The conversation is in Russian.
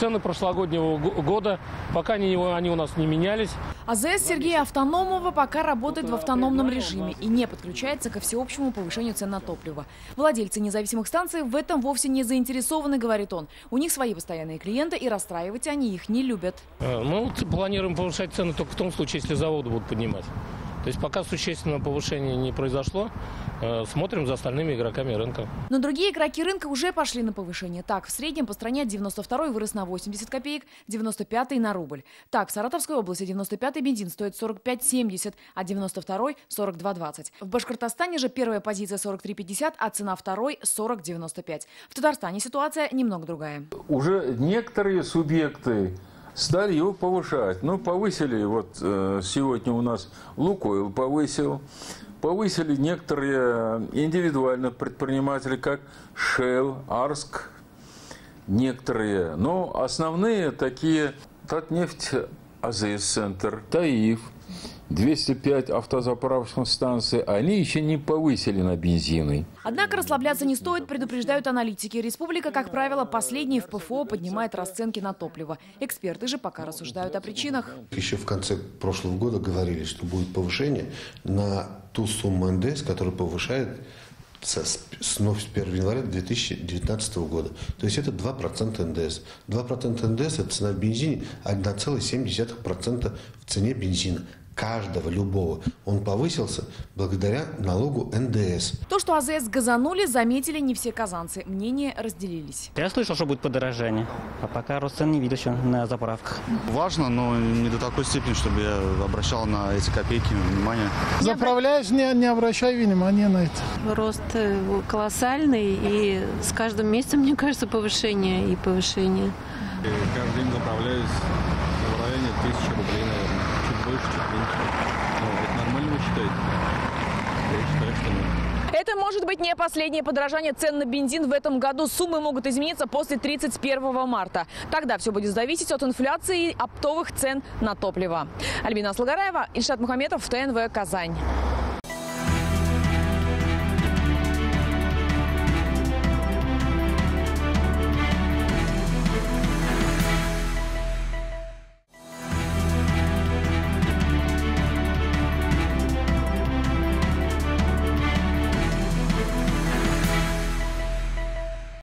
Цены прошлогоднего года, пока они у нас не менялись. АЗС Сергея Автономова пока работает в автономном режиме и не подключается ко всеобщему повышению цен на топливо. Владельцы независимых станций в этом вовсе не заинтересованы, говорит он. У них свои постоянные клиенты, и расстраивать они их не любят. Мы планируем повышать цены только в том случае, если заводы будут поднимать. То есть пока существенного повышения не произошло, смотрим за остальными игроками рынка. Но другие игроки рынка уже пошли на повышение. Так, в среднем по стране 92-й вырос на 80 копеек, 95-й на рубль. Так, в Саратовской области 95-й бензин стоит 45,70, а 92-й 42,20. В Башкортостане же первая позиция 43,50, а цена второй 40,95. В Татарстане ситуация немного другая. Уже некоторые субъекты стали его повышать. Ну, повысили, вот сегодня у нас Лукойл повысили некоторые индивидуальные предприниматели, как Shell, Арск, некоторые. Но основные такие Татнефть, АЗС-центр, Таиф, 205 автозаправочных станций, они еще не повысили на бензины. Однако расслабляться не стоит, предупреждают аналитики. Республика, как правило, последней в ПФО поднимает расценки на топливо. Эксперты же пока рассуждают о причинах. Еще в конце прошлого года говорили, что будет повышение на ту сумму НДС, которая повышает с 1 января 2019 года. То есть это 2% НДС. 2% НДС – это цена в бензине 1,7% в цене бензина. Каждого, любого. Он повысился благодаря налогу НДС. То, что АЗС газанули, заметили не все казанцы. Мнения разделились. Я слышал, что будет подорожание, а пока рост цен не видел еще на заправках. Важно, но не до такой степени, чтобы я обращал на эти копейки внимание. Заправляешь, не обращай внимания на это. Рост колоссальный, и с каждым месяцем, мне кажется, повышение и повышение. Каждый день заправляюсь в районе 1000 рублей, наверное. Чуть больше, чуть меньше. Ну, это нормально, вы считаете? Я считаю, что нет. Это может быть не последнее подорожание цен на бензин в этом году. Суммы могут измениться после 31 марта. Тогда все будет зависеть от инфляции и оптовых цен на топливо. Альбина Аслагараева, Ильшат Мухаметов, ТНВ, Казань.